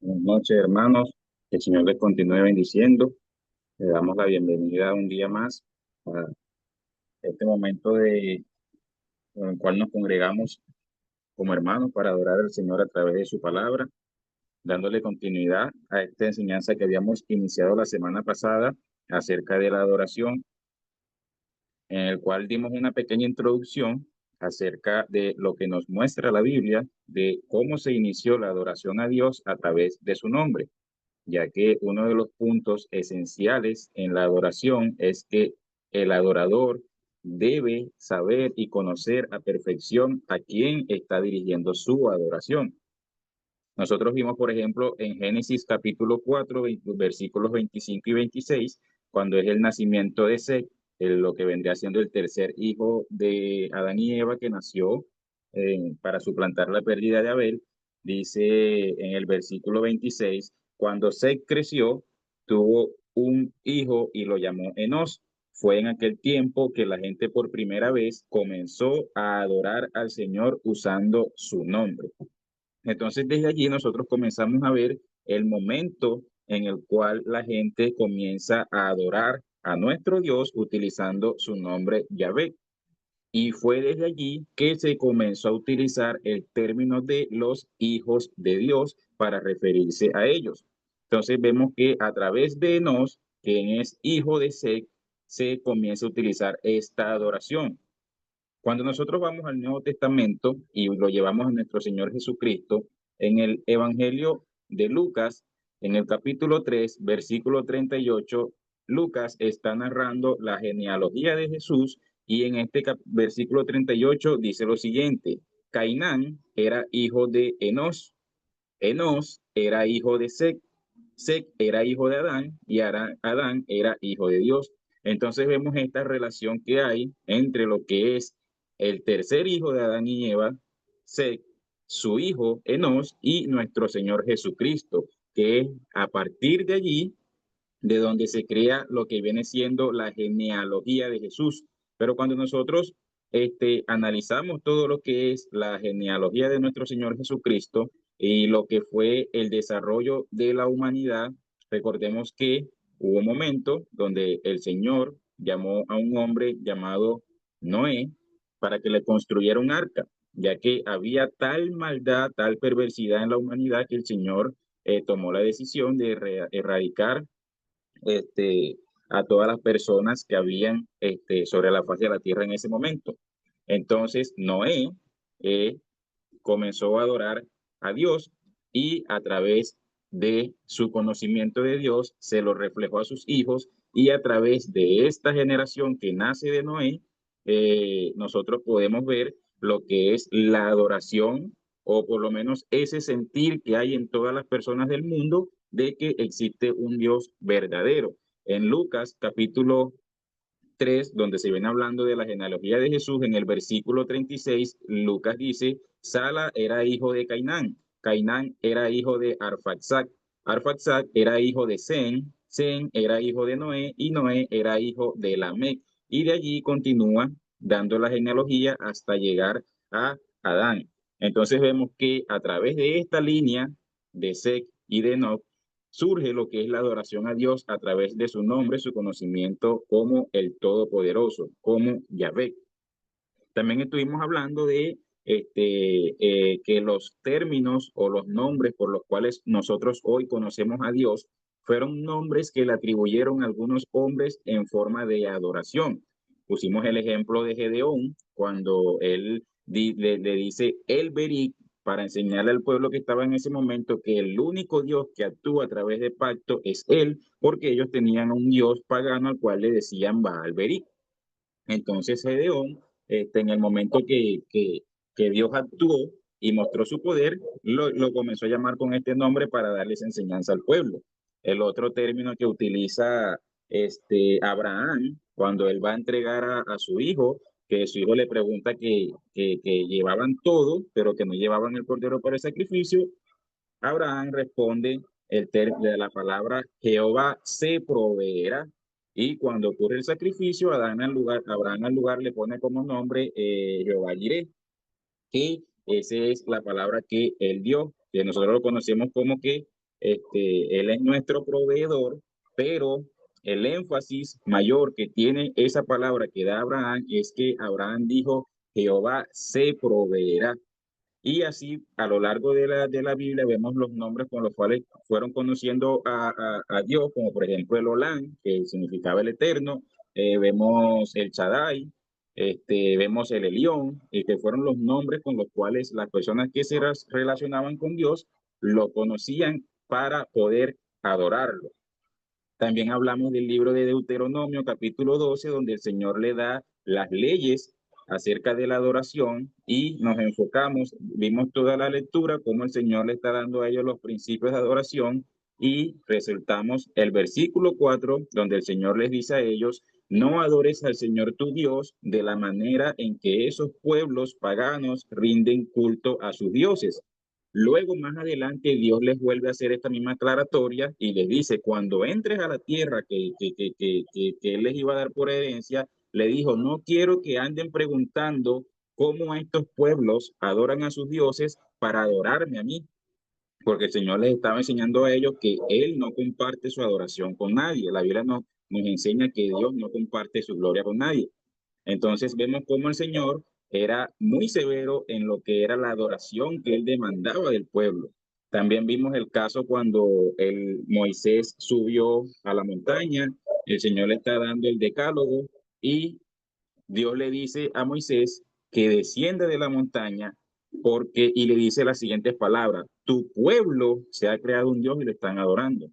Buenas noches, hermanos. Que el Señor les continúe bendiciendo. Le damos la bienvenida un día más a este momento en el cual nos congregamos como hermanos para adorar al Señor a través de su palabra, dándole continuidad a esta enseñanza que habíamos iniciado la semana pasada acerca de la adoración, en el cual dimos una pequeña introducción acerca de lo que nos muestra la Biblia, de cómo se inició la adoración a Dios a través de su nombre, ya que uno de los puntos esenciales en la adoración es que el adorador debe saber y conocer a perfección a quién está dirigiendo su adoración. Nosotros vimos, por ejemplo, en Génesis capítulo 4, versículos 25 y 26, cuando es el nacimiento de Seth, lo que vendría siendo el tercer hijo de Adán y Eva que nació para suplantar la pérdida de Abel. Dice en el versículo 26, cuando Seth creció, tuvo un hijo y lo llamó Enos. Fue en aquel tiempo que la gente por primera vez comenzó a adorar al Señor usando su nombre. Entonces, desde allí nosotros comenzamos a ver el momento en el cual la gente comienza a adorar a nuestro Dios utilizando su nombre Yahvé. Y fue desde allí que se comenzó a utilizar el término de los hijos de Dios para referirse a ellos. Entonces vemos que a través de Enos, quien es hijo de Seth, se comienza a utilizar esta adoración. Cuando nosotros vamos al Nuevo Testamento y lo llevamos a nuestro Señor Jesucristo, en el Evangelio de Lucas, en el capítulo 3, versículo 38, Lucas está narrando la genealogía de Jesús y en este versículo 38 dice lo siguiente: Cainán era hijo de Enos, Enos era hijo de Seth, Seth era hijo de Adán y Adán era hijo de Dios. Entonces vemos esta relación que hay entre lo que es el tercer hijo de Adán y Eva, Seth, su hijo Enos y nuestro Señor Jesucristo, que es a partir de allí de donde se crea lo que viene siendo la genealogía de Jesús. Pero cuando nosotros analizamos todo lo que es la genealogía de nuestro Señor Jesucristo y lo que fue el desarrollo de la humanidad, recordemos que hubo un momento donde el Señor llamó a un hombre llamado Noé para que le construyera un arca, ya que había tal maldad, tal perversidad en la humanidad que el Señor tomó la decisión de erradicar este, a todas las personas que habían sobre la faz de la tierra en ese momento. Entonces, Noé eh, comenzó a adorar a Dios y a través de su conocimiento de Dios se lo reflejó a sus hijos y a través de esta generación que nace de Noé, nosotros podemos ver lo que es la adoración o por lo menos ese sentir que hay en todas las personas del mundo de que existe un Dios verdadero. En Lucas capítulo 3, donde se viene hablando de la genealogía de Jesús, en el versículo 36, Lucas dice, Sala era hijo de Cainán, Cainán era hijo de Arfaxad, Arfaxad era hijo de Zen, Zen era hijo de Noé y Noé era hijo de Lamec. Y de allí continúa dando la genealogía hasta llegar a Adán. Entonces vemos que a través de esta línea de Seth y de Enoch, surge lo que es la adoración a Dios a través de su nombre, su conocimiento como el Todopoderoso, como Yahvé. También estuvimos hablando de que los términos o los nombres por los cuales nosotros hoy conocemos a Dios fueron nombres que le atribuyeron algunos hombres en forma de adoración. Pusimos el ejemplo de Gedeón, cuando él le dice el Berit para enseñarle al pueblo que estaba en ese momento que el único Dios que actúa a través de pacto es él, porque ellos tenían un Dios pagano al cual le decían Baal Berit. Entonces Gedeón, en el momento que Dios actuó y mostró su poder, lo comenzó a llamar con este nombre para darles enseñanza al pueblo. El otro término que utiliza Abraham, cuando él va a entregar a su hijo, que su hijo le pregunta que llevaban todo, pero que no llevaban el cordero para el sacrificio, Abraham responde de la palabra Jehová se proveerá. Y cuando ocurre el sacrificio, Abraham al lugar le pone como nombre Jehová Jireh, que esa es la palabra que él dio, que nosotros lo conocemos como que Él es nuestro proveedor, pero el énfasis mayor que tiene esa palabra que da Abraham es que Abraham dijo, Jehová se proveerá. Y así, a lo largo de la Biblia, vemos los nombres con los cuales fueron conociendo a Dios, como por ejemplo el Olán, que significaba el Eterno, vemos el Shaddai, vemos el Elión, que fueron los nombres con los cuales las personas que se relacionaban con Dios lo conocían para poder adorarlo. También hablamos del libro de Deuteronomio, capítulo 12, donde el Señor le da las leyes acerca de la adoración y nos enfocamos, vimos toda la lectura, cómo el Señor le está dando a ellos los principios de adoración y resultamos el versículo 4, donde el Señor les dice a ellos, no adores al Señor tu Dios de la manera en que esos pueblos paganos rinden culto a sus dioses. Luego, más adelante, Dios les vuelve a hacer esta misma aclaratoria y les dice, cuando entres a la tierra que Él les iba a dar por herencia, le dijo, no quiero que anden preguntando cómo estos pueblos adoran a sus dioses para adorarme a mí, porque el Señor les estaba enseñando a ellos que Él no comparte su adoración con nadie. La Biblia nos enseña que Dios no comparte su gloria con nadie. Entonces vemos cómo el Señor era muy severo en lo que era la adoración que él demandaba del pueblo. También vimos el caso cuando Moisés subió a la montaña, el Señor le está dando el decálogo y Dios le dice a Moisés que desciende de la montaña porque y le dice las siguientes palabras, tu pueblo se ha creado un Dios y lo están adorando.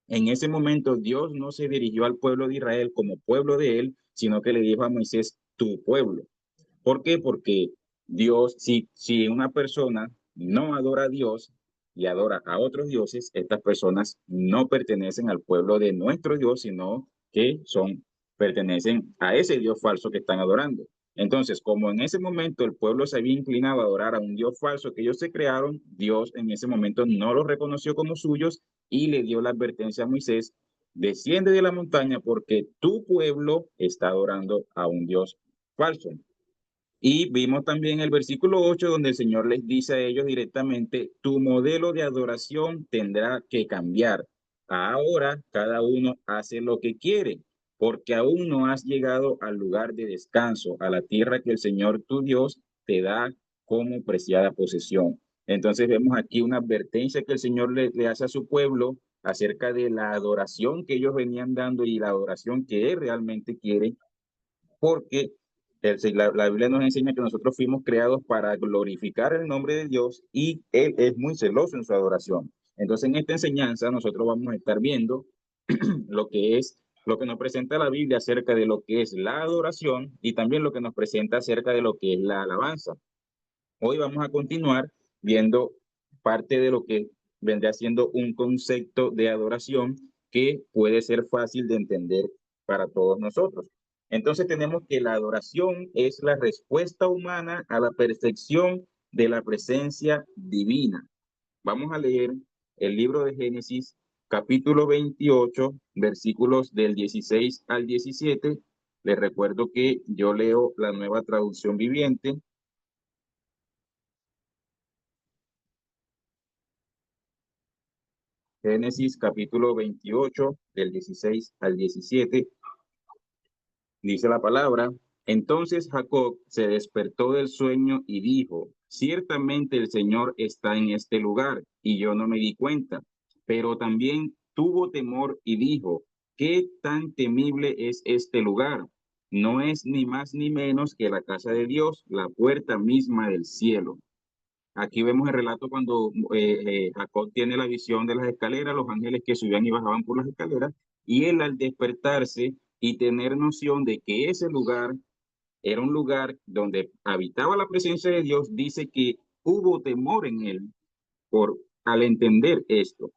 En ese momento Dios no se dirigió al pueblo de Israel como pueblo de él, sino que le dijo a Moisés, tu pueblo. ¿Por qué? Porque Dios, si una persona no adora a Dios y adora a otros dioses, estas personas no pertenecen al pueblo de nuestro Dios, sino que pertenecen a ese Dios falso que están adorando. Entonces, como en ese momento el pueblo se había inclinado a adorar a un Dios falso que ellos se crearon, Dios en ese momento no los reconoció como suyos y le dio la advertencia a Moisés, desciende de la montaña porque tu pueblo está adorando a un Dios falso. Y vimos también el versículo 8 donde el Señor les dice a ellos directamente, tu modelo de adoración tendrá que cambiar. Ahora cada uno hace lo que quiere, porque aún no has llegado al lugar de descanso, a la tierra que el Señor tu Dios te da como preciada posesión. Entonces vemos aquí una advertencia que el Señor le hace a su pueblo acerca de la adoración que ellos venían dando y la adoración que Él realmente quiere porque la Biblia nos enseña que nosotros fuimos creados para glorificar el nombre de Dios y Él es muy celoso en su adoración. Entonces, en esta enseñanza nosotros vamos a estar viendo lo que nos presenta la Biblia acerca de lo que es la adoración y también lo que nos presenta acerca de lo que es la alabanza. Hoy vamos a continuar viendo parte de lo que vendría siendo un concepto de adoración que puede ser fácil de entender para todos nosotros. Entonces tenemos que la adoración es la respuesta humana a la perfección de la presencia divina. Vamos a leer el libro de Génesis, capítulo 28, versículos del 16 al 17. Les recuerdo que yo leo la Nueva Traducción Viviente. Génesis capítulo 28, del 16 al 17, dice la palabra, entonces Jacob se despertó del sueño y dijo, ciertamente el Señor está en este lugar y yo no me di cuenta, pero también tuvo temor y dijo, ¿qué tan temible es este lugar? No es ni más ni menos que la casa de Dios, la puerta misma del cielo. Aquí vemos el relato cuando Jacob tiene la visión de las escaleras, los ángeles que subían y bajaban por las escaleras, y él al despertarse y tener noción de que ese lugar era un lugar donde habitaba la presencia de Dios, dice que hubo temor en él al entender esto.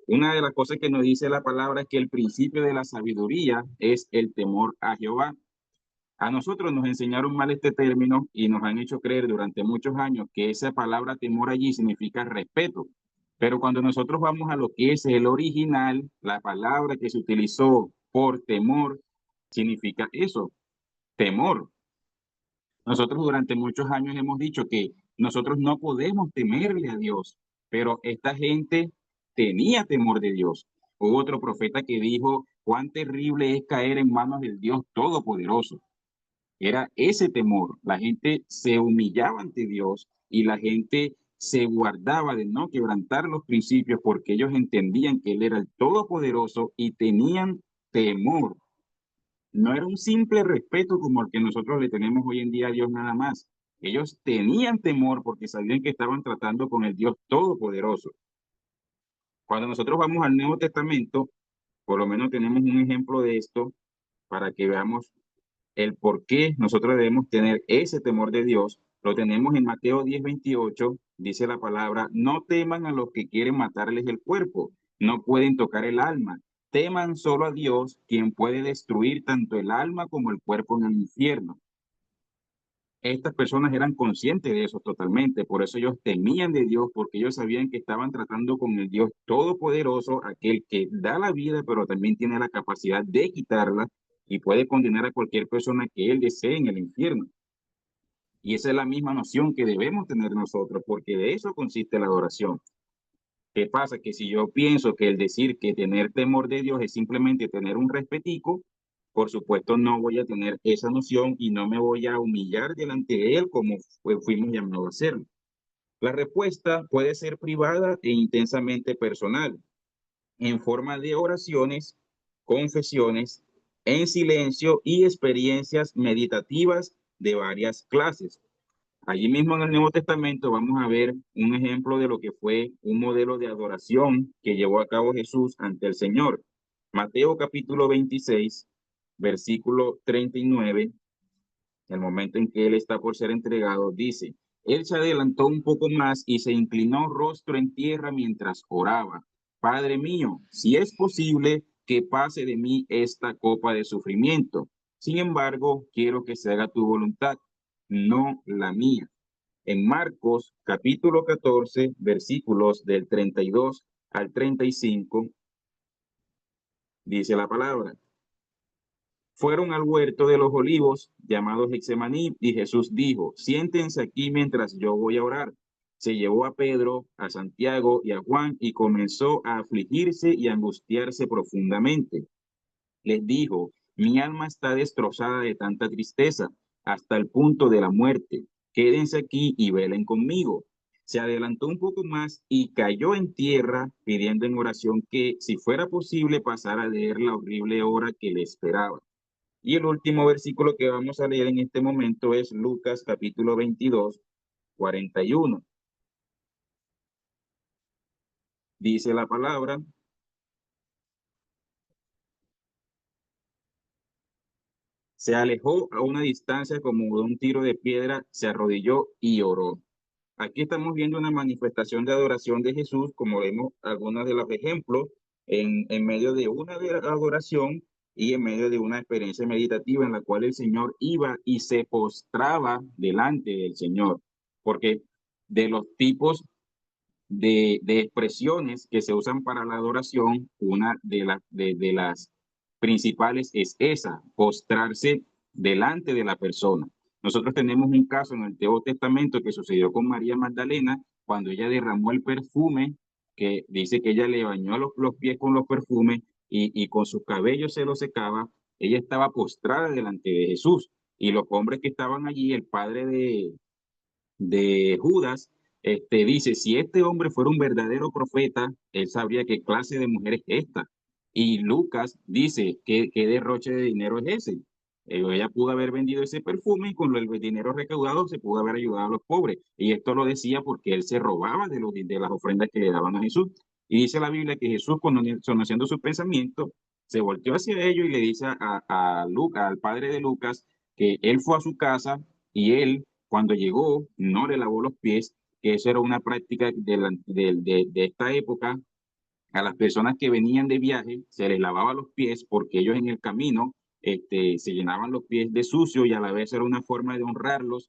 Una de las cosas que nos dice la palabra es que el principio de la sabiduría es el temor a Jehová. A nosotros nos enseñaron mal este término y nos han hecho creer durante muchos años que esa palabra temor allí significa respeto. Pero cuando nosotros vamos a lo que es el original, la palabra que se utilizó por temor significa eso, temor. Nosotros durante muchos años hemos dicho que nosotros no podemos temerle a Dios, pero esta gente tenía temor de Dios. Hubo otro profeta que dijo, cuán terrible es caer en manos del Dios Todopoderoso. Era ese temor. La gente se humillaba ante Dios y la gente se guardaba de no quebrantar los principios porque ellos entendían que Él era el Todopoderoso y tenían temor. No era un simple respeto como el que nosotros le tenemos hoy en día a Dios nada más. Ellos tenían temor porque sabían que estaban tratando con el Dios Todopoderoso. Cuando nosotros vamos al Nuevo Testamento, por lo menos tenemos un ejemplo de esto para que veamos el por qué nosotros debemos tener ese temor de Dios. Lo tenemos en Mateo 10:28, dice la palabra, no teman a los que quieren matarles el cuerpo, no pueden tocar el alma, teman solo a Dios, quien puede destruir tanto el alma como el cuerpo en el infierno. Estas personas eran conscientes de eso totalmente, por eso ellos temían de Dios, porque ellos sabían que estaban tratando con el Dios Todopoderoso, aquel que da la vida, pero también tiene la capacidad de quitarla y puede condenar a cualquier persona que él desee en el infierno. Y esa es la misma noción que debemos tener nosotros, porque de eso consiste la adoración. ¿Qué pasa? Que si yo pienso que el decir que tener temor de Dios es simplemente tener un respetico, por supuesto no voy a tener esa noción y no me voy a humillar delante de Él como fuimos llamados a hacerlo. La respuesta puede ser privada e intensamente personal, en forma de oraciones, confesiones, en silencio y experiencias meditativas de varias clases. Allí mismo en el Nuevo Testamento vamos a ver un ejemplo de lo que fue un modelo de adoración que llevó a cabo Jesús ante el Señor. Mateo capítulo 26, versículo 39, el momento en que él está por ser entregado, dice, él se adelantó un poco más y se inclinó rostro en tierra mientras oraba. Padre mío, si es posible que pase de mí esta copa de sufrimiento. Sin embargo, quiero que se haga tu voluntad, no la mía. En Marcos capítulo 14, versículos del 32 al 35, dice la palabra. Fueron al huerto de los olivos, llamado Getsemaní, y Jesús dijo, siéntense aquí mientras yo voy a orar. Se llevó a Pedro, a Santiago y a Juan y comenzó a afligirse y a angustiarse profundamente. Les dijo, mi alma está destrozada de tanta tristeza, hasta el punto de la muerte. Quédense aquí y velen conmigo. Se adelantó un poco más y cayó en tierra, pidiendo en oración que, si fuera posible, pasara a leer la horrible hora que le esperaba. Y el último versículo que vamos a leer en este momento es Lucas capítulo 22, 41. Dice la palabra, se alejó a una distancia como de un tiro de piedra, se arrodilló y oró. Aquí estamos viendo una manifestación de adoración de Jesús, como vemos algunos de los ejemplos, en medio de una adoración y en medio de una experiencia meditativa en la cual el Señor iba y se postraba delante del Señor. Porque de los tipos de expresiones que se usan para la adoración, una de las principales es esa, postrarse delante de la persona. Nosotros tenemos un caso en el Nuevo Testamento que sucedió con María Magdalena cuando ella derramó el perfume, que dice que ella le bañó los pies con los perfumes y con sus cabellos se los secaba. Ella estaba postrada delante de Jesús y los hombres que estaban allí, el padre de Judas, dice, si este hombre fuera un verdadero profeta, él sabría qué clase de mujer es esta. Y Lucas dice, ¿qué derroche de dinero es ese? Ella pudo haber vendido ese perfume y con el dinero recaudado se pudo haber ayudado a los pobres. Y esto lo decía porque él se robaba de las ofrendas que le daban a Jesús. Y dice la Biblia que Jesús, conociendo su pensamiento, se volteó hacia ellos y le dice a Lucas, al padre de Lucas, que él fue a su casa y él cuando llegó, no le lavó los pies, que eso era una práctica de esta época. A las personas que venían de viaje se les lavaba los pies porque ellos en el camino se llenaban los pies de sucio y a la vez era una forma de honrarlos.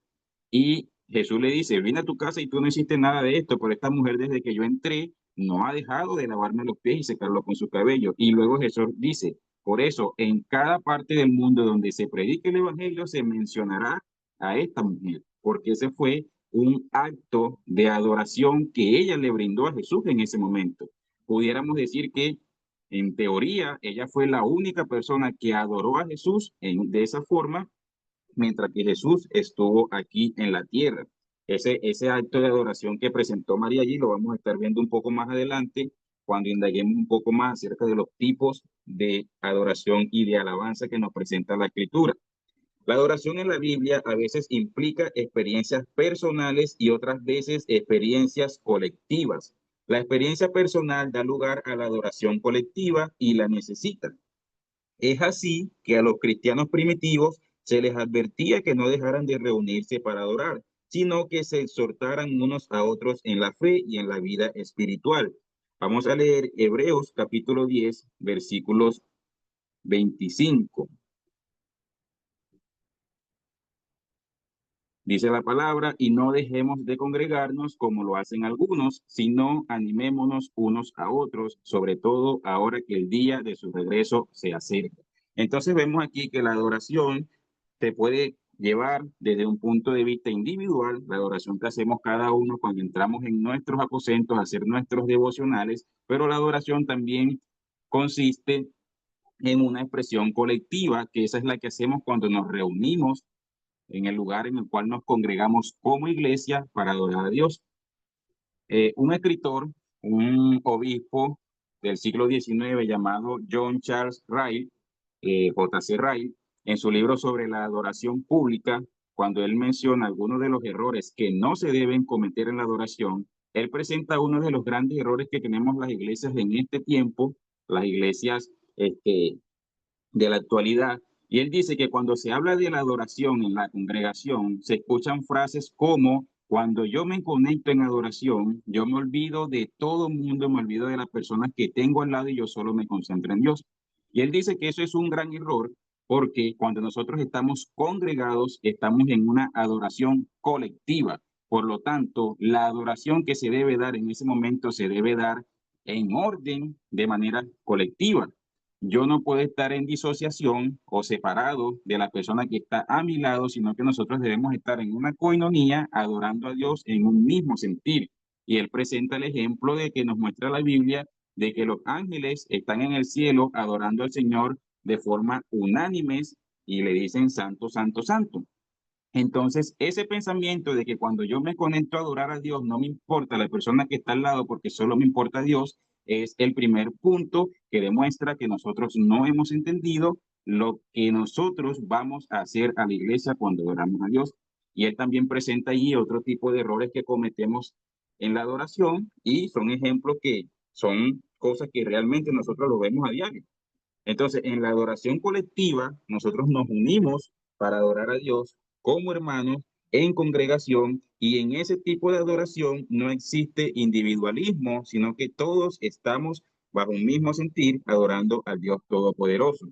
Y Jesús le dice, vine a tu casa y tú no hiciste nada de esto, pero esta mujer desde que yo entré no ha dejado de lavarme los pies y secarlos con su cabello. Y luego Jesús dice, por eso en cada parte del mundo donde se predique el evangelio se mencionará a esta mujer, porque ese fue un acto de adoración que ella le brindó a Jesús en ese momento. pudiéramos decir que en teoría ella fue la única persona que adoró a Jesús de esa forma mientras que Jesús estuvo aquí en la tierra. Ese acto de adoración que presentó María allí lo vamos a estar viendo un poco más adelante cuando indaguemos un poco más acerca de los tipos de adoración y de alabanza que nos presenta la Escritura. La adoración en la Biblia a veces implica experiencias personales y otras veces experiencias colectivas. La experiencia personal da lugar a la adoración colectiva y la necesita. Es así que a los cristianos primitivos se les advertía que no dejaran de reunirse para adorar, sino que se exhortaran unos a otros en la fe y en la vida espiritual. Vamos a leer Hebreos capítulo 10, versículos 25. Dice la palabra, y no dejemos de congregarnos como lo hacen algunos, sino animémonos unos a otros, sobre todo ahora que el día de su regreso se acerca. Entonces vemos aquí que la adoración se puede llevar desde un punto de vista individual, la adoración que hacemos cada uno cuando entramos en nuestros aposentos a hacer nuestros devocionales, pero la adoración también consiste en una expresión colectiva, que esa es la que hacemos cuando nos reunimos en el lugar en el cual nos congregamos como iglesia para adorar a Dios. Un escritor, un obispo del siglo XIX llamado John Charles Ryle, J.C. Ryle, en su libro sobre la adoración pública, cuando él menciona algunos de los errores que no se deben cometer en la adoración, él presenta uno de los grandes errores que tenemos las iglesias en este tiempo, las iglesias de la actualidad. Y él dice que cuando se habla de la adoración en la congregación, se escuchan frases como, cuando yo me conecto en adoración, yo me olvido de todo el mundo, me olvido de las personas que tengo al lado y yo solo me concentro en Dios. Y él dice que eso es un gran error porque cuando nosotros estamos congregados, estamos en una adoración colectiva. Por lo tanto, la adoración que se debe dar en ese momento se debe dar en orden de manera colectiva. Yo no puedo estar en disociación o separado de la persona que está a mi lado, sino que nosotros debemos estar en una coinonía adorando a Dios en un mismo sentir. Y él presenta el ejemplo de que nos muestra la Biblia de que los ángeles están en el cielo adorando al Señor de forma unánimes y le dicen santo, santo, santo. Entonces, ese pensamiento de que cuando yo me conecto a adorar a Dios, no me importa la persona que está al lado porque solo me importa Dios, es el primer punto que demuestra que nosotros no hemos entendido lo que nosotros vamos a hacer a la iglesia cuando adoramos a Dios. Y él también presenta allí otro tipo de errores que cometemos en la adoración y son ejemplos que son cosas que realmente nosotros lo vemos a diario. Entonces, en la adoración colectiva, nosotros nos unimos para adorar a Dios como hermanos en congregación y en ese tipo de adoración no existe individualismo, sino que todos estamos bajo un mismo sentir adorando al Dios Todopoderoso.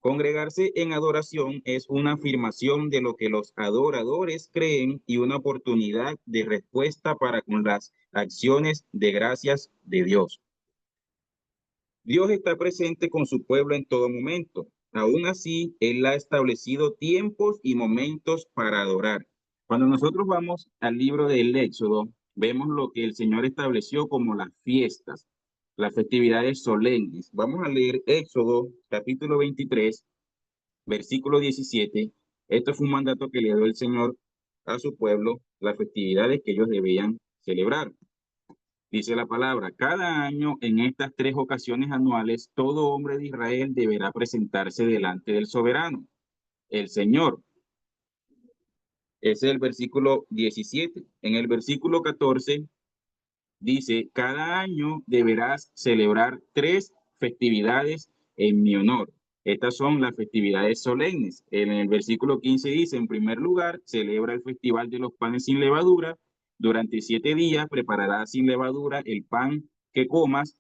Congregarse en adoración es una afirmación de lo que los adoradores creen y una oportunidad de respuesta para con las acciones de gracias de Dios. Dios está presente con su pueblo en todo momento. Aún así, Él ha establecido tiempos y momentos para adorar. Cuando nosotros vamos al libro del Éxodo, vemos lo que el Señor estableció como las fiestas, las festividades solemnes. Vamos a leer Éxodo capítulo 23, versículo 17. Esto fue un mandato que le dio el Señor a su pueblo, las festividades que ellos debían celebrar. Dice la palabra, cada año en estas tres ocasiones anuales, todo hombre de Israel deberá presentarse delante del soberano, el Señor. Ese es el versículo 17. En el versículo 14 dice, cada año deberás celebrar tres festividades en mi honor. Estas son las festividades solemnes. En el versículo 15 dice, en primer lugar, celebra el festival de los panes sin levadura. Durante 7 días prepararás sin levadura el pan que comas,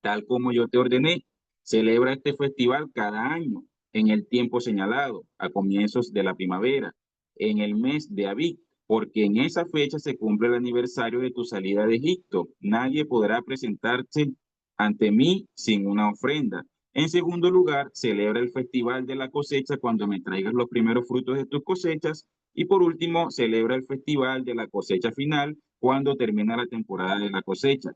tal como yo te ordené. Celebra este festival cada año, en el tiempo señalado, a comienzos de la primavera, en el mes de Abib, porque en esa fecha se cumple el aniversario de tu salida de Egipto. Nadie podrá presentarse ante mí sin una ofrenda. En segundo lugar, celebra el festival de la cosecha cuando me traigas los primeros frutos de tus cosechas. Y por último, celebra el festival de la cosecha final cuando termina la temporada de la cosecha.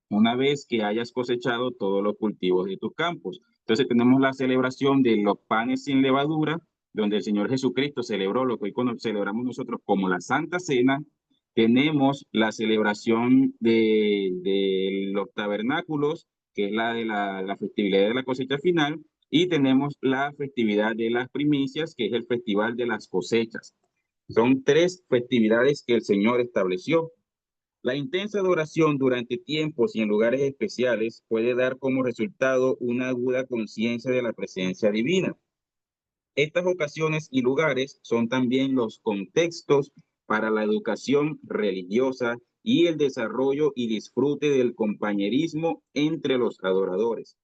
una vez que hayas cosechado todos los cultivos de tus campos. Entonces tenemos la celebración de los panes sin levadura, donde el Señor Jesucristo celebró lo que hoy celebramos nosotros como la Santa Cena. Tenemos la celebración de los tabernáculos, que es la de la festividad de la cosecha final, y tenemos la festividad de las primicias, que es el festival de las cosechas. Son tres festividades que el Señor estableció. La intensa adoración durante tiempos y en lugares especiales puede dar como resultado una aguda conciencia de la presencia divina. Estas ocasiones y lugares son también los contextos para la educación religiosa y el desarrollo y disfrute del compañerismo entre los adoradores.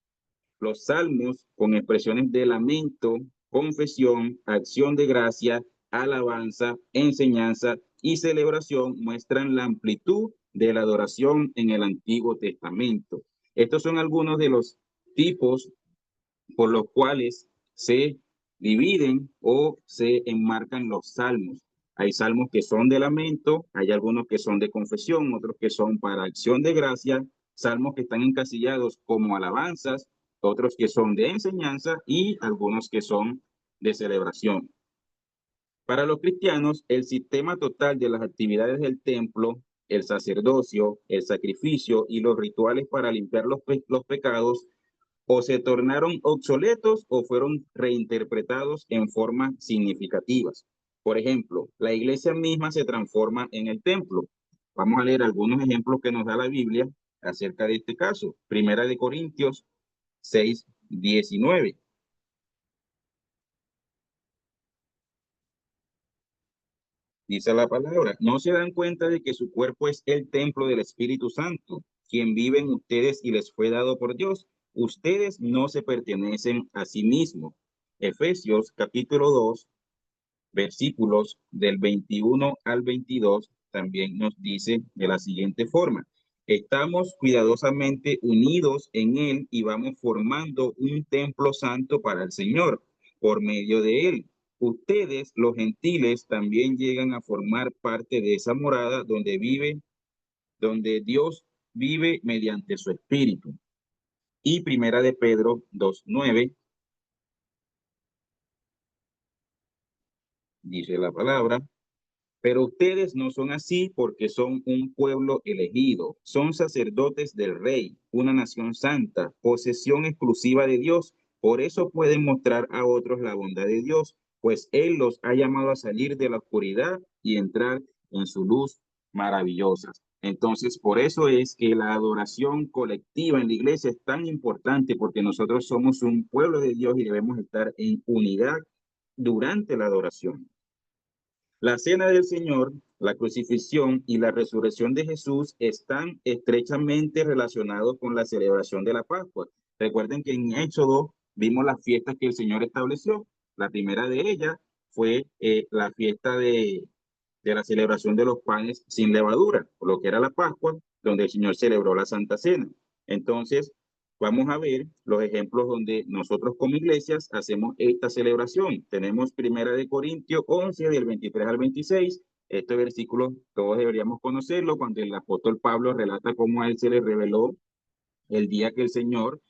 Los salmos, con expresiones de lamento, confesión, acción de gracia, alabanza, enseñanza y celebración, muestran la amplitud de la adoración en el Antiguo Testamento. Estos son algunos de los tipos por los cuales se dividen o se enmarcan los salmos. Hay salmos que son de lamento, hay algunos que son de confesión, otros que son para acción de gracia, salmos que están encasillados como alabanzas, otros que son de enseñanza y algunos que son de celebración. Para los cristianos, el sistema total de las actividades del templo, el sacerdocio, el sacrificio y los rituales para limpiar los pecados o se tornaron obsoletos o fueron reinterpretados en formas significativas. Por ejemplo, la iglesia misma se transforma en el templo. Vamos a leer algunos ejemplos que nos da la Biblia acerca de este caso. Primera de Corintios 6:19. Dice la palabra, ¿no se dan cuenta de que su cuerpo es el templo del Espíritu Santo, quien vive en ustedes y les fue dado por Dios? Ustedes no se pertenecen a sí mismos. Efesios capítulo 2, versículos del 21 al 22 también nos dice de la siguiente forma. Estamos cuidadosamente unidos en Él y vamos formando un templo santo para el Señor por medio de Él. Ustedes, los gentiles, también llegan a formar parte de esa morada donde Dios vive mediante su Espíritu. Y Primera de Pedro 2:9 dice la palabra. Pero ustedes no son así porque son un pueblo elegido, son sacerdotes del rey, una nación santa, posesión exclusiva de Dios. Por eso pueden mostrar a otros la bondad de Dios, pues Él los ha llamado a salir de la oscuridad y entrar en su luz maravillosa. Entonces, por eso es que la adoración colectiva en la iglesia es tan importante, porque nosotros somos un pueblo de Dios y debemos estar en unidad durante la adoración. La cena del Señor, la crucifixión y la resurrección de Jesús están estrechamente relacionados con la celebración de la Pascua. Recuerden que en Éxodo vimos las fiestas que el Señor estableció. La primera de ellas fue la fiesta de la celebración de los panes sin levadura, lo que era la Pascua, donde el Señor celebró la Santa Cena. Entonces, vamos a ver los ejemplos donde nosotros como iglesias hacemos esta celebración. Tenemos Primera de Corintios 11, del 23 al 26. Este versículo todos deberíamos conocerlo cuando el apóstol Pablo relata cómo a él se le reveló el día que el Señor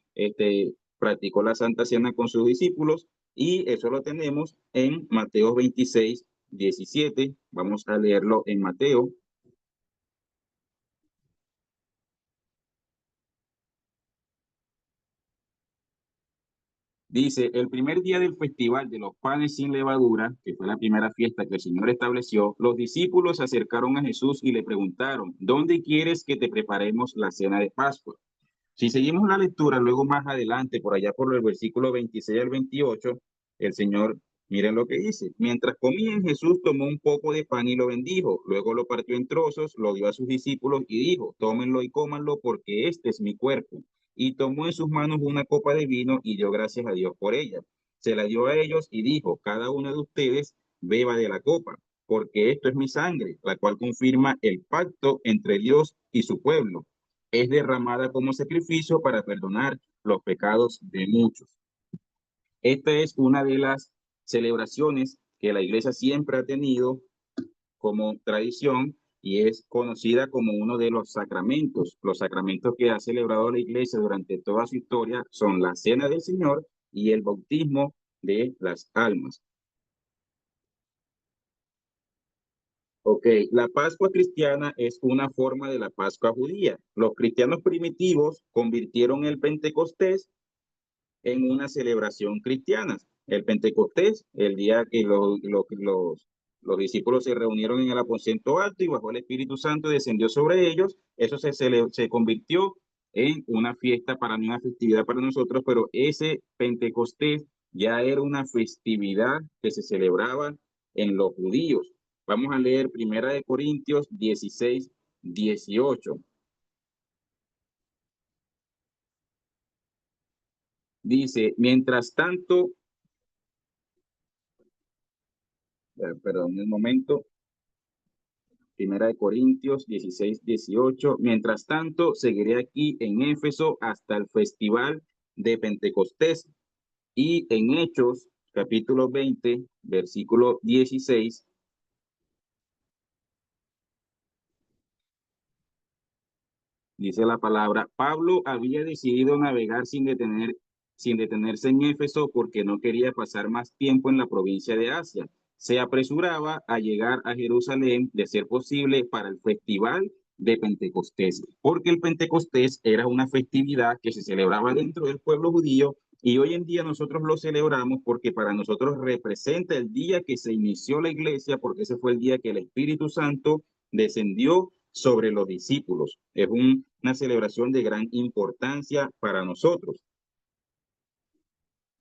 practicó la Santa Cena con sus discípulos, y eso lo tenemos en Mateo 26:17. Vamos a leerlo en Mateo. Dice, el primer día del festival de los panes sin levadura, que fue la primera fiesta que el Señor estableció, los discípulos se acercaron a Jesús y le preguntaron, ¿dónde quieres que te preparemos la cena de Pascua? Si seguimos la lectura, luego más adelante, por allá por el versículo 26 al 28, el Señor, miren lo que dice. Mientras comían, Jesús tomó un poco de pan y lo bendijo. Luego lo partió en trozos, lo dio a sus discípulos y dijo, tómenlo y cómanlo porque este es mi cuerpo. Y tomó en sus manos una copa de vino y dio gracias a Dios por ella. Se la dio a ellos y dijo, cada uno de ustedes beba de la copa, porque esto es mi sangre, la cual confirma el pacto entre Dios y su pueblo, es derramada como sacrificio para perdonar los pecados de muchos. Esta es una de las celebraciones que la iglesia siempre ha tenido como tradición, y es conocida como uno de los sacramentos. Los sacramentos que ha celebrado la Iglesia durante toda su historia son la Cena del Señor y el bautismo de las almas. Ok, la Pascua cristiana es una forma de la Pascua judía. Los cristianos primitivos convirtieron el Pentecostés en una celebración cristiana. El Pentecostés, el día que los discípulos se reunieron en el aposento alto y bajó el Espíritu Santo y descendió sobre ellos, eso se convirtió en una fiesta para mí, una festividad para nosotros, pero ese Pentecostés ya era una festividad que se celebraba en los judíos. Vamos a leer Primera de Corintios 16, 18. Dice, mientras tanto, perdón, un momento, Primera de Corintios 16, 18. Mientras tanto, seguiré aquí en Éfeso hasta el festival de Pentecostés. Y en Hechos, capítulo 20, versículo 16, dice la palabra, Pablo había decidido navegar sin detenerse en Éfeso porque no quería pasar más tiempo en la provincia de Asia. Se apresuraba a llegar a Jerusalén, de ser posible, para el festival de Pentecostés, porque el Pentecostés era una festividad que se celebraba dentro del pueblo judío y hoy en día nosotros lo celebramos porque para nosotros representa el día que se inició la iglesia, porque ese fue el día que el Espíritu Santo descendió sobre los discípulos. Es una celebración de gran importancia para nosotros.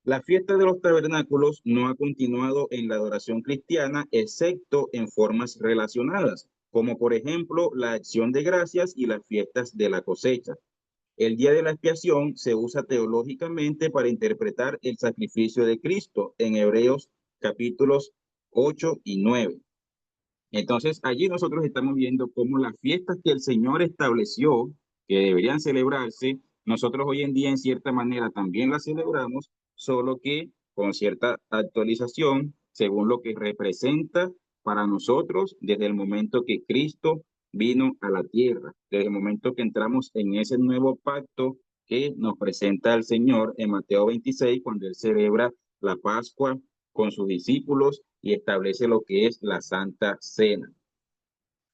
La fiesta de los tabernáculos no ha continuado en la adoración cristiana, excepto en formas relacionadas, como por ejemplo la acción de gracias y las fiestas de la cosecha. El día de la expiación se usa teológicamente para interpretar el sacrificio de Cristo en Hebreos capítulos 8 y 9. Entonces, allí nosotros estamos viendo cómo las fiestas que el Señor estableció, que deberían celebrarse, nosotros hoy en día en cierta manera también las celebramos, solo que con cierta actualización, según lo que representa para nosotros desde el momento que Cristo vino a la tierra, desde el momento que entramos en ese nuevo pacto que nos presenta el Señor en Mateo 26, cuando Él celebra la Pascua con sus discípulos y establece lo que es la Santa Cena.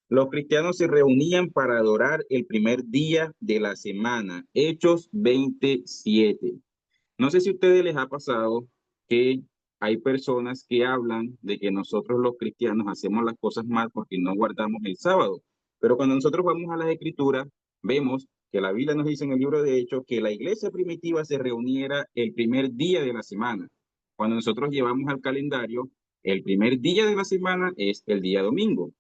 Los cristianos se reunían para adorar el primer día de la semana, Hechos 27. No sé si a ustedes les ha pasado que hay personas que hablan de que nosotros los cristianos hacemos las cosas mal porque no guardamos el sábado. Pero cuando nosotros vamos a las escrituras, vemos que la Biblia nos dice en el libro de Hechos que la iglesia primitiva se reuniera el primer día de la semana. Cuando nosotros llevamos al calendario, el primer día de la semana es el día domingo.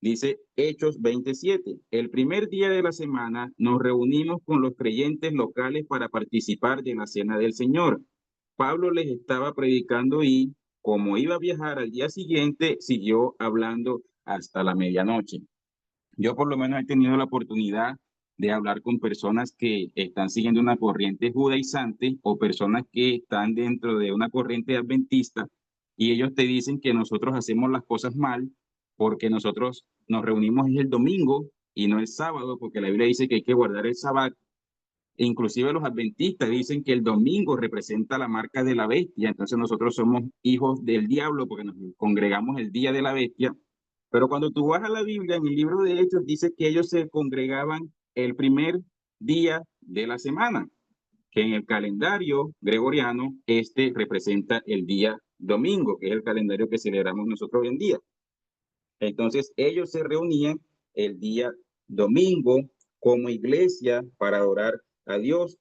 Dice Hechos 27, el primer día de la semana nos reunimos con los creyentes locales para participar de la cena del Señor. Pablo les estaba predicando y, como iba a viajar al día siguiente, siguió hablando hasta la medianoche. Yo por lo menos he tenido la oportunidad de hablar con personas que están siguiendo una corriente judaizante o personas que están dentro de una corriente adventista y ellos te dicen que nosotros hacemos las cosas mal porque nosotros nos reunimos el domingo y no el sábado, porque la Biblia dice que hay que guardar el sábado. E inclusive los adventistas dicen que el domingo representa la marca de la bestia, entonces nosotros somos hijos del diablo porque nos congregamos el día de la bestia. Pero cuando tú vas a la Biblia, en el libro de Hechos, dice que ellos se congregaban el primer día de la semana, que en el calendario gregoriano este representa el día domingo, que es el calendario que celebramos nosotros hoy en día. Entonces ellos se reunían el día domingo como iglesia para adorar a Dios.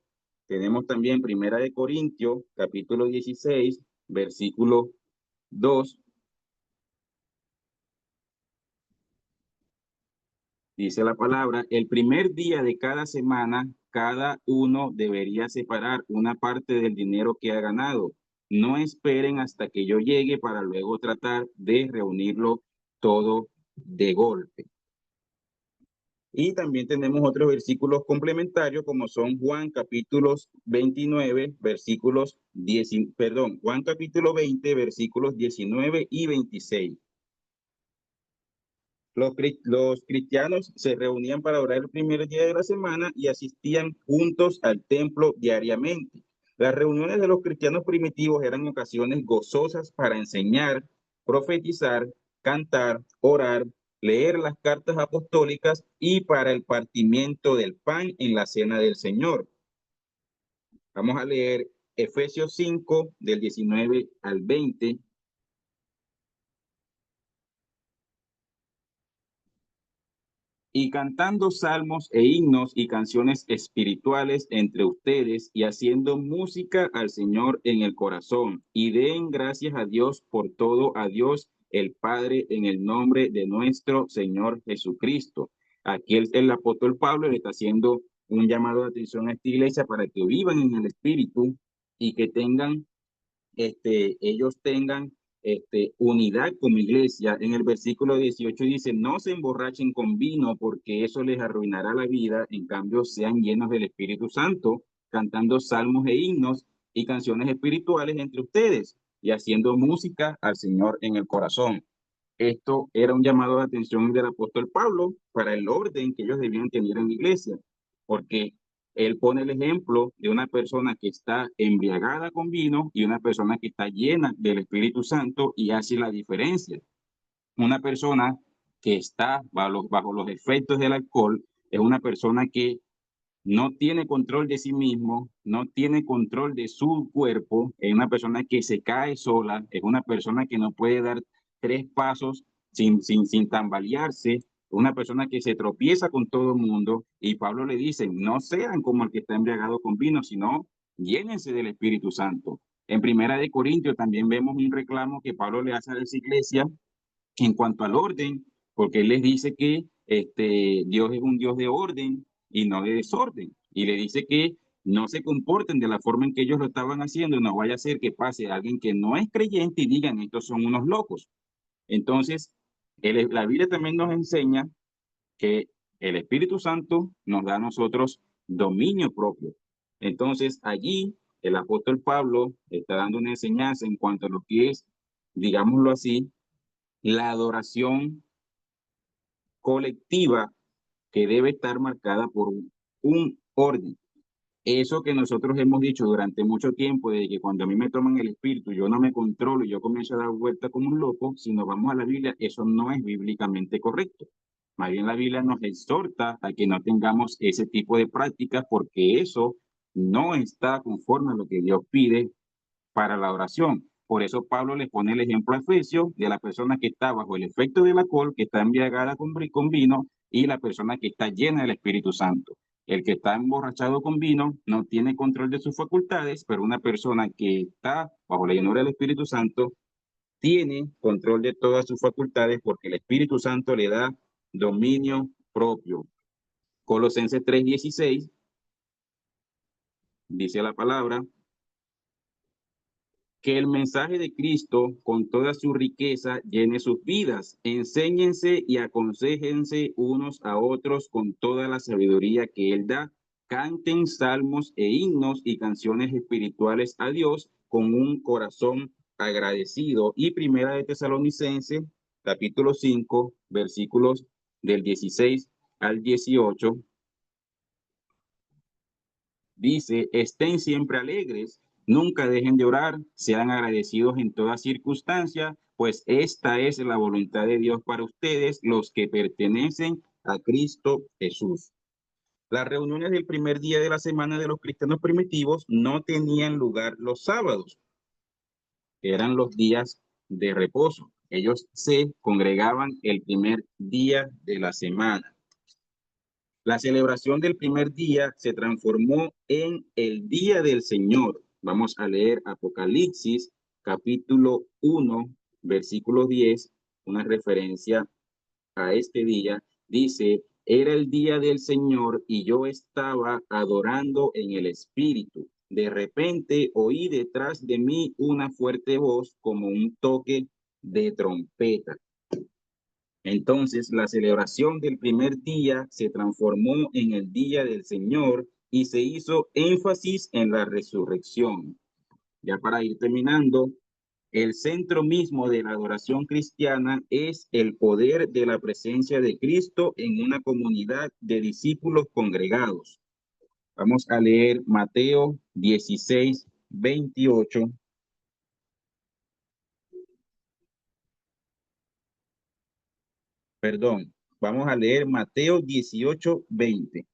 Tenemos también Primera de Corintios, capítulo 16, versículo 2. Dice la palabra, el primer día de cada semana, cada uno debería separar una parte del dinero que ha ganado. No esperen hasta que yo llegue para luego tratar de reunirlo todo de golpe. Y también tenemos otros versículos complementarios como son Juan capítulos 29, versículos 10, perdón, Juan capítulo 20, versículos 19 y 26. Los cristianos se reunían para orar el primer día de la semana y asistían juntos al templo diariamente. Las reuniones de los cristianos primitivos eran ocasiones gozosas para enseñar, profetizar, cantar, orar, leer las cartas apostólicas y para el partimiento del pan en la cena del Señor. Vamos a leer Efesios 5, del 19 al 20. Y cantando salmos e himnos y canciones espirituales entre ustedes y haciendo música al Señor en el corazón. Y den gracias a Dios por todo, a Dios el Padre, en el nombre de nuestro Señor Jesucristo. Aquí el apóstol Pablo le está haciendo un llamado de atención a esta iglesia para que vivan en el Espíritu y que tengan ellos tengan unidad como iglesia. En el versículo 18 dice, no se emborrachen con vino porque eso les arruinará la vida, en cambio sean llenos del Espíritu Santo, cantando salmos e himnos y canciones espirituales entre ustedes y haciendo música al Señor en el corazón. Esto era un llamado de atención del apóstol Pablo para el orden que ellos debían tener en la iglesia, porque él pone el ejemplo de una persona que está embriagada con vino y una persona que está llena del Espíritu Santo y hace la diferencia. Una persona que está bajo los efectos del alcohol es una persona que no tiene control de sí mismo, no tiene control de su cuerpo, es una persona que se cae sola, es una persona que no puede dar 3 pasos sin tambalearse, una persona que se tropieza con todo el mundo, y Pablo le dice, no sean como el que está embriagado con vino, sino llénense del Espíritu Santo. En Primera de Corintios también vemos un reclamo que Pablo le hace a esa iglesia en cuanto al orden, porque él les dice que Dios es un Dios de orden y no de desorden. Y le dice que no se comporten de la forma en que ellos lo estaban haciendo, no vaya a ser que pase alguien que no es creyente y digan, estos son unos locos. Entonces, la Biblia también nos enseña que el Espíritu Santo nos da a nosotros dominio propio. Entonces, allí el apóstol Pablo está dando una enseñanza en cuanto a lo que es, digámoslo así, la adoración colectiva que debe estar marcada por un orden. Eso que nosotros hemos dicho durante mucho tiempo, de que cuando a mí me toman el espíritu, yo no me controlo y yo comienzo a dar vuelta como un loco, si nos vamos a la Biblia, eso no es bíblicamente correcto. Más bien la Biblia nos exhorta a que no tengamos ese tipo de prácticas porque eso no está conforme a lo que Dios pide para la oración. Por eso Pablo le pone el ejemplo a Efesios de la persona que está bajo el efecto del alcohol, que está embriagada con vino, y la persona que está llena del Espíritu Santo. El que está emborrachado con vino no tiene control de sus facultades, pero una persona que está bajo la llenura del Espíritu Santo tiene control de todas sus facultades porque el Espíritu Santo le da dominio propio. Colosenses 3:16 dice la palabra, que el mensaje de Cristo con toda su riqueza llene sus vidas. Enséñense y aconséjense unos a otros con toda la sabiduría que Él da. Canten salmos e himnos y canciones espirituales a Dios con un corazón agradecido. Y Primera de Tesalonicenses, capítulo 5, versículos del 16 al 18. Dice, estén siempre alegres, nunca dejen de orar, sean agradecidos en toda circunstancia, pues esta es la voluntad de Dios para ustedes, los que pertenecen a Cristo Jesús. Las reuniones del primer día de la semana de los cristianos primitivos no tenían lugar los sábados, eran los días de reposo. Ellos se congregaban el primer día de la semana. La celebración del primer día se transformó en el Día del Señor. Vamos a leer Apocalipsis, capítulo 1, versículo 10, una referencia a este día. Dice, era el día del Señor y yo estaba adorando en el Espíritu. De repente oí detrás de mí una fuerte voz como un toque de trompeta. Entonces, la celebración del primer día se transformó en el día del Señor y se hizo énfasis en la resurrección. Ya para ir terminando, El centro mismo de la adoración cristiana es el poder de la presencia de Cristo en una comunidad de discípulos congregados. Vamos a leer Mateo 16, 28. Perdón, vamos a leer Mateo 18, 20.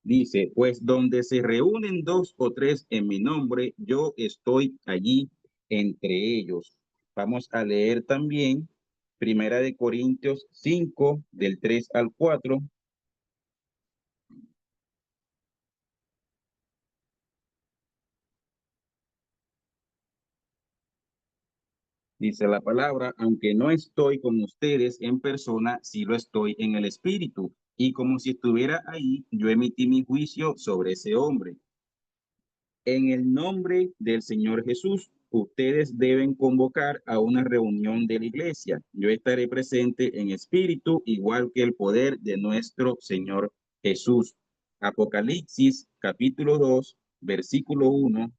Dice, pues donde se reúnen dos o tres en mi nombre, yo estoy allí entre ellos. Vamos a leer también Primera de Corintios 5, del 3 al 4. Dice la palabra, aunque no estoy con ustedes en persona, sí lo estoy en el espíritu. Y como si estuviera ahí, yo emití mi juicio sobre ese hombre. En el nombre del Señor Jesús, ustedes deben convocar a una reunión de la iglesia. Yo estaré presente en espíritu, igual que el poder de nuestro Señor Jesús. Apocalipsis capítulo 2, versículo 1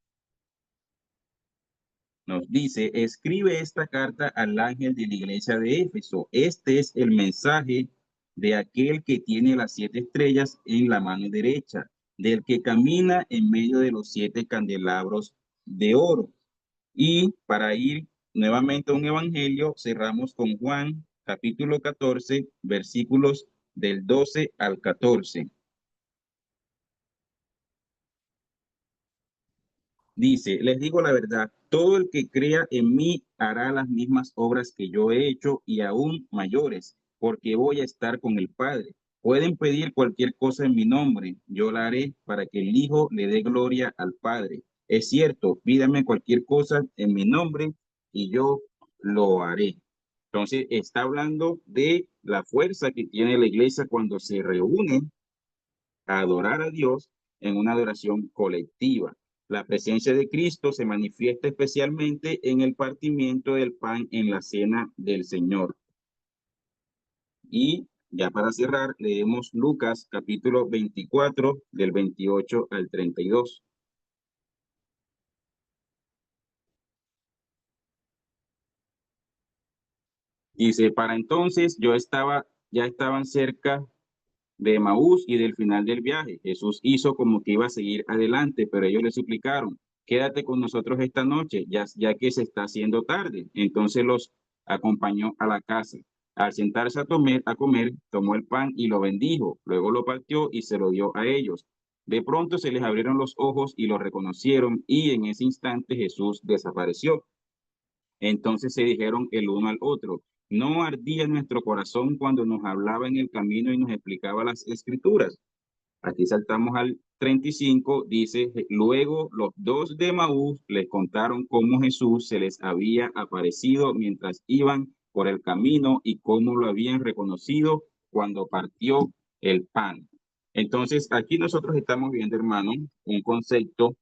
nos dice, escribe esta carta al ángel de la iglesia de Éfeso. Este es el mensaje de aquel que tiene las 7 estrellas en la mano derecha, del que camina en medio de los 7 candelabros de oro. Y para ir nuevamente a un evangelio, cerramos con Juan capítulo 14, versículos del 12 al 14. Dice, les digo la verdad, todo el que crea en mí hará las mismas obras que yo he hecho y aún mayores, porque voy a estar con el Padre. Pueden pedir cualquier cosa en mi nombre, yo la haré para que el Hijo le dé gloria al Padre. Es cierto, pídame cualquier cosa en mi nombre y yo lo haré. Entonces, está hablando de la fuerza que tiene la iglesia cuando se reúne a adorar a Dios en una adoración colectiva. La presencia de Cristo se manifiesta especialmente en el partimiento del pan en la cena del Señor. Y ya para cerrar, leemos Lucas capítulo 24 del 28 al 32. Dice, para entonces ya estaban cerca de Emaús y del final del viaje. Jesús hizo como que iba a seguir adelante, pero ellos le suplicaron, quédate con nosotros esta noche, ya que se está haciendo tarde. Entonces los acompañó a la casa. Al sentarse a comer, tomó el pan y lo bendijo, luego lo partió y se lo dio a ellos. De pronto se les abrieron los ojos y lo reconocieron y en ese instante Jesús desapareció. Entonces se dijeron el uno al otro, ¿no ardía nuestro corazón cuando nos hablaba en el camino y nos explicaba las escrituras? Aquí saltamos al 35, dice, luego los dos de Maús les contaron cómo Jesús se les había aparecido mientras iban por el camino y cómo lo habían reconocido cuando partió el pan. Entonces, aquí nosotros estamos viendo, hermano, un concepto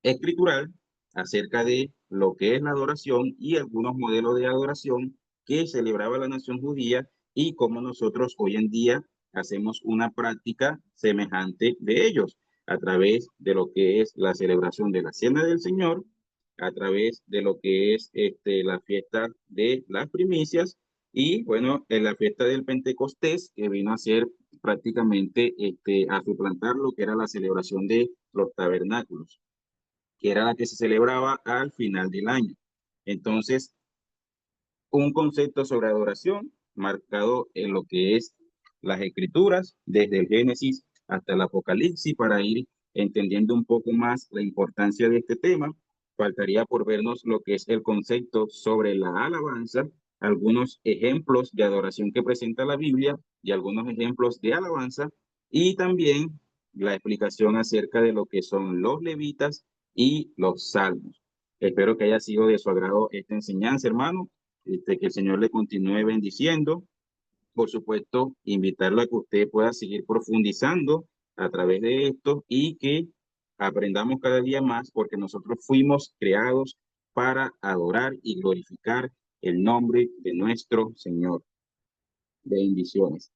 escritural acerca de lo que es la adoración y algunos modelos de adoración que celebraba la nación judía y cómo nosotros hoy en día hacemos una práctica semejante de ellos a través de lo que es la celebración de la Cena del Señor, a través de lo que es la fiesta de las primicias y bueno, en la fiesta del Pentecostés que vino a ser prácticamente a suplantar lo que era la celebración de los tabernáculos, que era la que se celebraba al final del año. Entonces, un concepto sobre adoración marcado en lo que es las escrituras, desde el Génesis hasta el Apocalipsis, para ir entendiendo un poco más la importancia de este tema. Faltaría por vernos lo que es el concepto sobre la alabanza, algunos ejemplos de adoración que presenta la Biblia y algunos ejemplos de alabanza, y también la explicación acerca de lo que son los levitas y los salmos. Espero que haya sido de su agrado esta enseñanza, hermano. Que el Señor le continúe bendiciendo. Por supuesto, invitarlo a que usted pueda seguir profundizando a través de esto y que aprendamos cada día más porque nosotros fuimos creados para adorar y glorificar el nombre de nuestro Señor. Bendiciones.